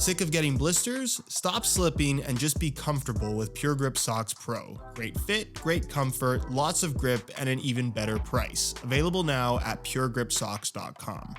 Sick of getting blisters? Stop slipping and just be comfortable with Pure Grip Socks Pro. Great fit, great comfort, lots of grip, and an even better price. Available now at puregripsocks.com.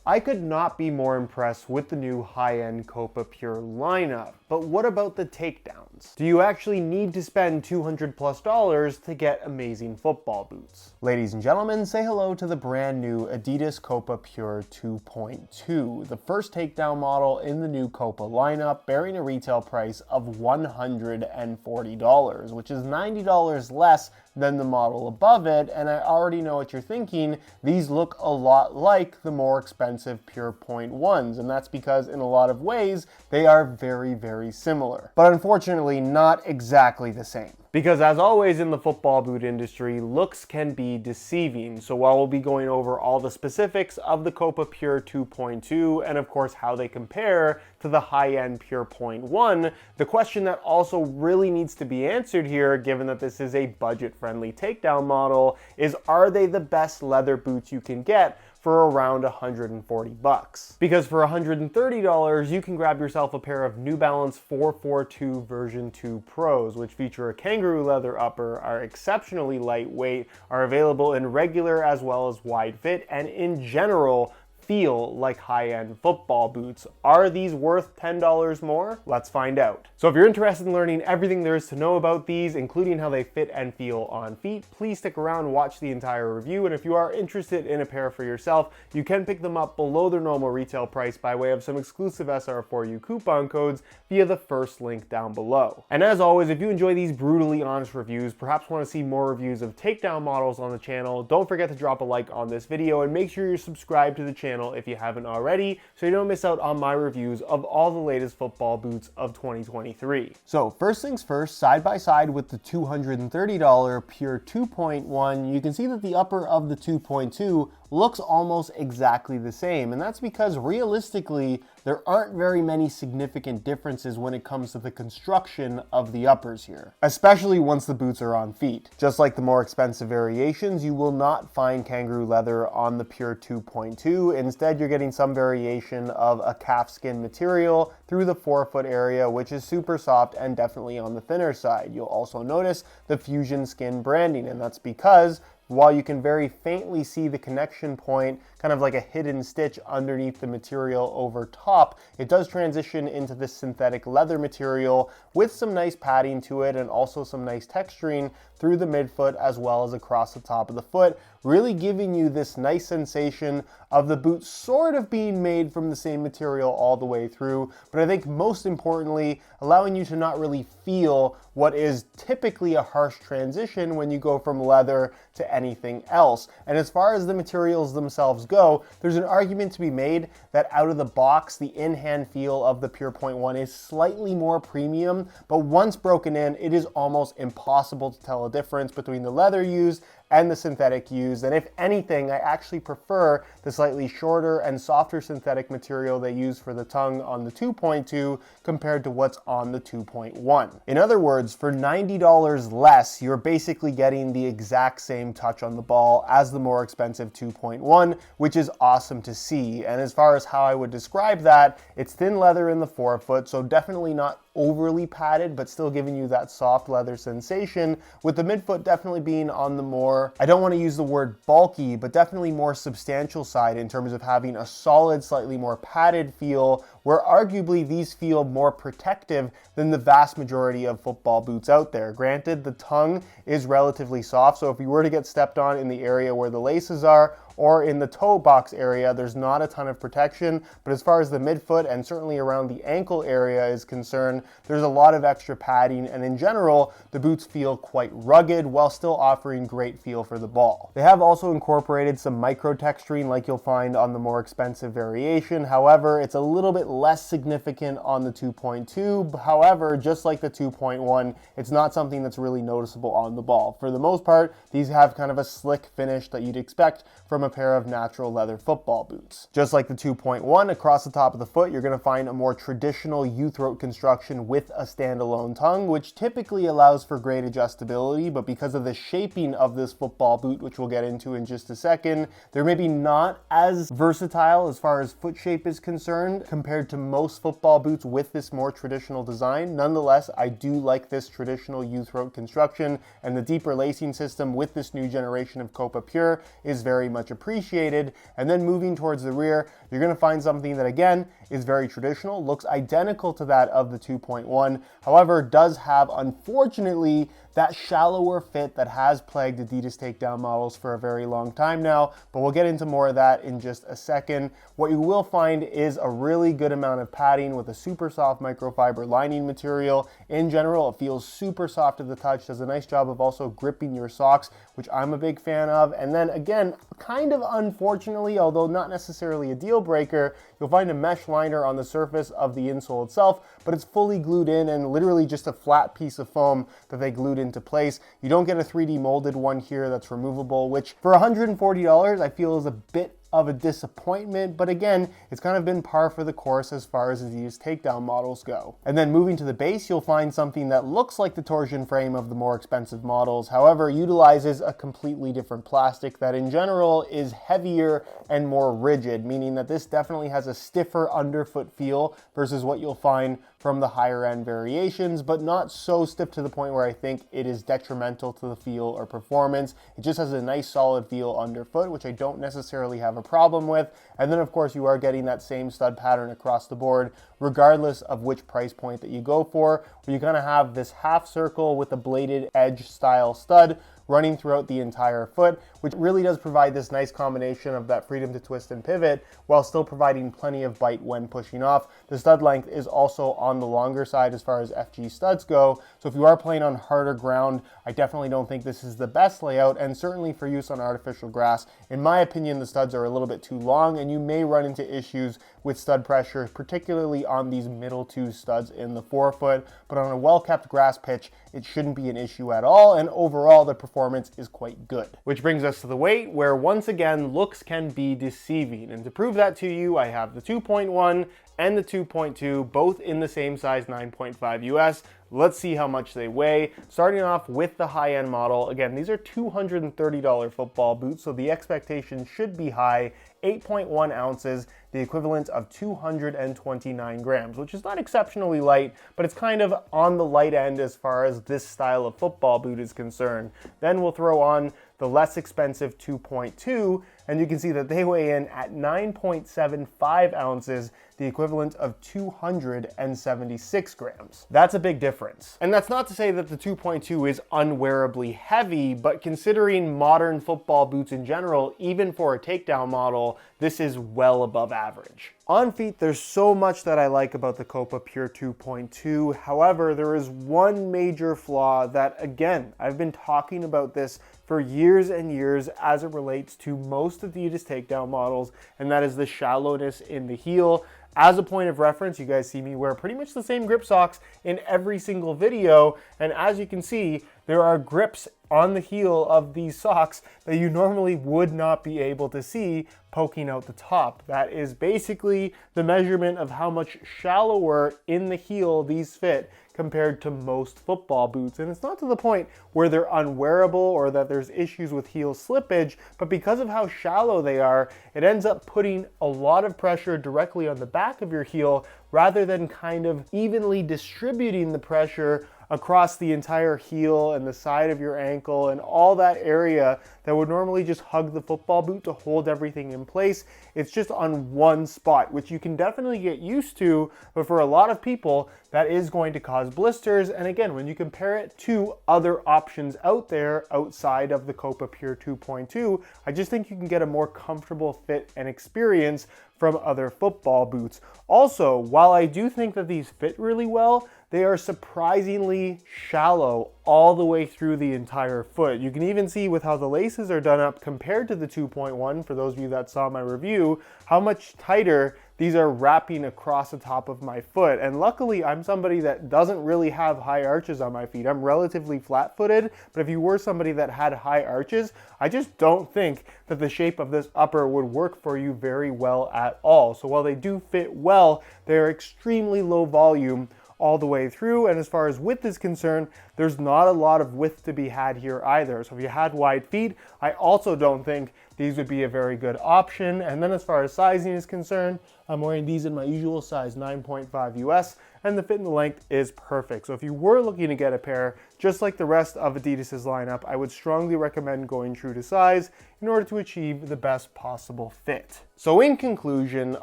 I could not be more impressed with the new high-end Copa Pure lineup, but what about the takedowns? Do you actually need to spend $200+ to get amazing football boots? Ladies and gentlemen, say hello to the brand new Adidas Copa Pure 2.2, the first takedown model in the new Copa lineup, bearing a retail price of $140, which is $90 less than the model above it, and I already know what you're thinking, these look a lot like the more expensive Pure Point 1s, and that's because in a lot of ways, they are very, very similar. But unfortunately, not exactly the same. Because as always in the football boot industry, looks can be deceiving. So while we'll be going over all the specifics of the Copa Pure 2.2 and of course how they compare to the high-end Pure Point 1, the question that also really needs to be answered here, given that this is a budget-friendly takedown model, is are they the best leather boots you can get for around $140? Because for $130, you can grab yourself a pair of New Balance 442 version 2 Pros, which feature a kangaroo leather upper, are exceptionally lightweight, are available in regular as well as wide fit, and in general, feel like high-end football boots. Are these worth $10 more? Let's find out. So if you're interested in learning everything there is to know about these, including how they fit and feel on feet, please stick around and watch the entire review. And if you are interested in a pair for yourself, you can pick them up below their normal retail price by way of some exclusive SR4U coupon codes via the first link down below. And as always, if you enjoy these brutally honest reviews, perhaps want to see more reviews of takedown models on the channel, don't forget to drop a like on this video and make sure you're subscribed to the channel if you haven't already, so you don't miss out on my reviews of all the latest football boots of 2023. So first things first, side by side with the $230 Pure 2.1, you can see that the upper of the 2.2 looks almost exactly the same, and that's because realistically there aren't very many significant differences when it comes to the construction of the uppers here, especially once the boots are on feet. Just like the more expensive variations, you will not find kangaroo leather on the Pure 2.2. Instead, you're getting some variation of a calfskin material through the forefoot area, which is super soft and definitely on the thinner side. You'll also notice the Fusion Skin branding, and that's because while you can very faintly see the connection point, kind of like a hidden stitch underneath the material over top, it does transition into this synthetic leather material with some nice padding to it and also some nice texturing through the midfoot as well as across the top of the foot, really giving you this nice sensation of the boot sort of being made from the same material all the way through, but I think most importantly, allowing you to not really feel what is typically a harsh transition when you go from leather to anything else. And as far as the materials themselves go, there's an argument to be made that out of the box, the in-hand feel of the Pure Point 1 is slightly more premium, but once broken in, it is almost impossible to tell a difference between the leather used and the synthetic used, and if anything, I actually prefer the slightly shorter and softer synthetic material they use for the tongue on the 2.2 compared to what's on the 2.1. In other words, for $90 less, you're basically getting the exact same touch on the ball as the more expensive 2.1, which is awesome to see. And as far as how I would describe that, it's thin leather in the forefoot, so definitely not overly padded, but still giving you that soft leather sensation, with the midfoot definitely being on the more, I don't want to use the word bulky, but definitely more substantial side in terms of having a solid, slightly more padded feel, where arguably these feel more protective than the vast majority of football boots out there. Granted, the tongue is relatively soft, so if you were to get stepped on in the area where the laces are, or in the toe box area, there's not a ton of protection, but as far as the midfoot and certainly around the ankle area is concerned, there's a lot of extra padding, and in general, the boots feel quite rugged while still offering great feel for the ball. They have also incorporated some micro texturing like you'll find on the more expensive variation. However, it's a little bit less significant on the 2.2. However, just like the 2.1, it's not something that's really noticeable on the ball. For the most part, these have kind of a slick finish that you'd expect from a a pair of natural leather football boots. Just like the 2.1, across the top of the foot, you're going to find a more traditional U-throat construction with a standalone tongue, which typically allows for great adjustability, but because of the shaping of this football boot, which we'll get into in just a second, they're maybe not as versatile as far as foot shape is concerned compared to most football boots with this more traditional design. Nonetheless, I do like this traditional U-throat construction, and the deeper lacing system with this new generation of Copa Pure is very much appreciated. And then moving towards the rear, you're going to find something that again is very traditional, looks identical to that of the 2.1, however does have, unfortunately, that shallower fit that has plagued Adidas takedown models for a very long time now, but we'll get into more of that in just a second. What you will find is a really good amount of padding with a super soft microfiber lining material. In general, it feels super soft to the touch, does a nice job of also gripping your socks, which I'm a big fan of. And then again, kind of unfortunately, although not necessarily a deal breaker, you'll find a mesh liner on the surface of the insole itself, but it's fully glued in and literally just a flat piece of foam that they glued into place. You don't get a 3D molded one here that's removable, which for $140 I feel is a bit of a disappointment, but again, it's kind of been par for the course as far as these takedown models go. And then moving to the base, you'll find something that looks like the torsion frame of the more expensive models, however, utilizes a completely different plastic that in general is heavier and more rigid, meaning that this definitely has a stiffer underfoot feel versus what you'll find from the higher end variations, but not so stiff to the point where I think it is detrimental to the feel or performance. It just has a nice solid feel underfoot, which I don't necessarily have a problem with. And then of course you are getting that same stud pattern across the board, regardless of which price point that you go for, where you kind of have this half circle with a bladed edge style stud running throughout the entire foot, which really does provide this nice combination of that freedom to twist and pivot while still providing plenty of bite when pushing off. The stud length is also on the longer side as far as FG studs go, so if you are playing on harder ground, I definitely don't think this is the best layout, and certainly for use on artificial grass, in my opinion, the studs are a little bit too long and you may run into issues with stud pressure, particularly on these middle two studs in the forefoot, but on a well-kept grass pitch, it shouldn't be an issue at all, and overall the performance is quite good. Which brings us to the weight, where once again looks can be deceiving, and to prove that to you, I have the 2.1 and the 2.2 both in the same size 9.5 US. Let's see how much they weigh. Starting off with the high-end model, again, these are $230 football boots, so the expectation should be high. 8.1 ounces, the equivalent of 229 grams, which is not exceptionally light, but it's kind of on the light end as far as this style of football boot is concerned. Then we'll throw on the less expensive 2.2, and you can see that they weigh in at 9.75 ounces, the equivalent of 276 grams. That's a big difference. And that's not to say that the 2.2 is unwearably heavy, but considering modern football boots in general, even for a takedown model, this is well above average. On feet, there's so much that I like about the Copa Pure 2.2. However, there is one major flaw that, again, I've been talking about this for years and years as it relates to most Adidas takedown models, and that is the shallowness in the heel. As a point of reference, you guys see me wear pretty much the same grip socks in every single video, and as you can see, there are grips on the heel of these socks that you normally would not be able to see poking out the top. That is basically the measurement of how much shallower in the heel these fit compared to most football boots. And it's not to the point where they're unwearable or that there's issues with heel slippage, but because of how shallow they are, it ends up putting a lot of pressure directly on the back of your heel rather than kind of evenly distributing the pressure across the entire heel and the side of your ankle and all that area that would normally just hug the football boot to hold everything in place. It's just on one spot, which you can definitely get used to, but for a lot of people, that is going to cause blisters. And again, when you compare it to other options out there outside of the Copa Pure 2.2, I just think you can get a more comfortable fit and experience from other football boots. Also, while I do think that these fit really well, they are surprisingly shallow all the way through the entire foot. You can even see with how the laces are done up compared to the 2.1, for those of you that saw my review, how much tighter these are wrapping across the top of my foot. And luckily, I'm somebody that doesn't really have high arches on my feet. I'm relatively flat-footed, but if you were somebody that had high arches, I just don't think that the shape of this upper would work for you very well at all. So while they do fit well, they're extremely low volume all the way through. And as far as width is concerned, there's not a lot of width to be had here either. So if you had wide feet, I also don't think these would be a very good option. And then as far as sizing is concerned, I'm wearing these in my usual size 9.5 US, and the fit and the length is perfect. So if you were looking to get a pair, just like the rest of Adidas's lineup, I would strongly recommend going true to size in order to achieve the best possible fit. So in conclusion,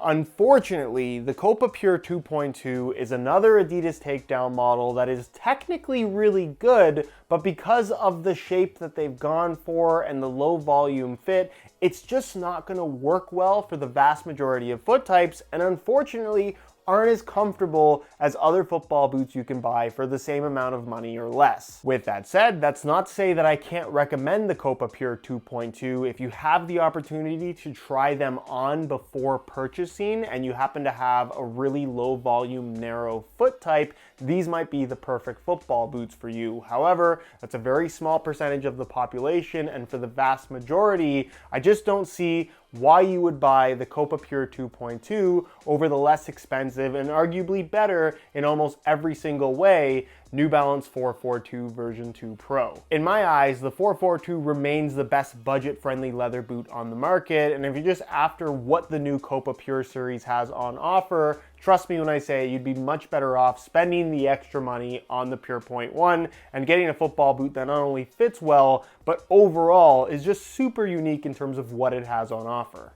unfortunately, the Copa Pure 2.2 is another Adidas takedown model that is technically really good, but because of the shape that they've gone for and the low volume fit, it's just not going to work well for the vast majority of foot types, and unfortunately aren't as comfortable as other football boots you can buy for the same amount of money or less. With that said, that's not to say that I can't recommend the Copa Pure 2.2 if you have the opportunity to try them on before purchasing and you happen to have a really low volume, narrow foot type. These might be the perfect football boots for you. However, that's a very small percentage of the population, and for the vast majority, I just don't see why you would buy the Copa Pure 2.2 over the less expensive and arguably better in almost every single way New Balance 442 version 2 Pro. In my eyes, the 442 remains the best budget-friendly leather boot on the market, and if you're just after what the new Copa Pure series has on offer, trust me when I say you'd be much better off spending the extra money on the Pure Point 1 and getting a football boot that not only fits well, but overall is just super unique in terms of what it has on offer.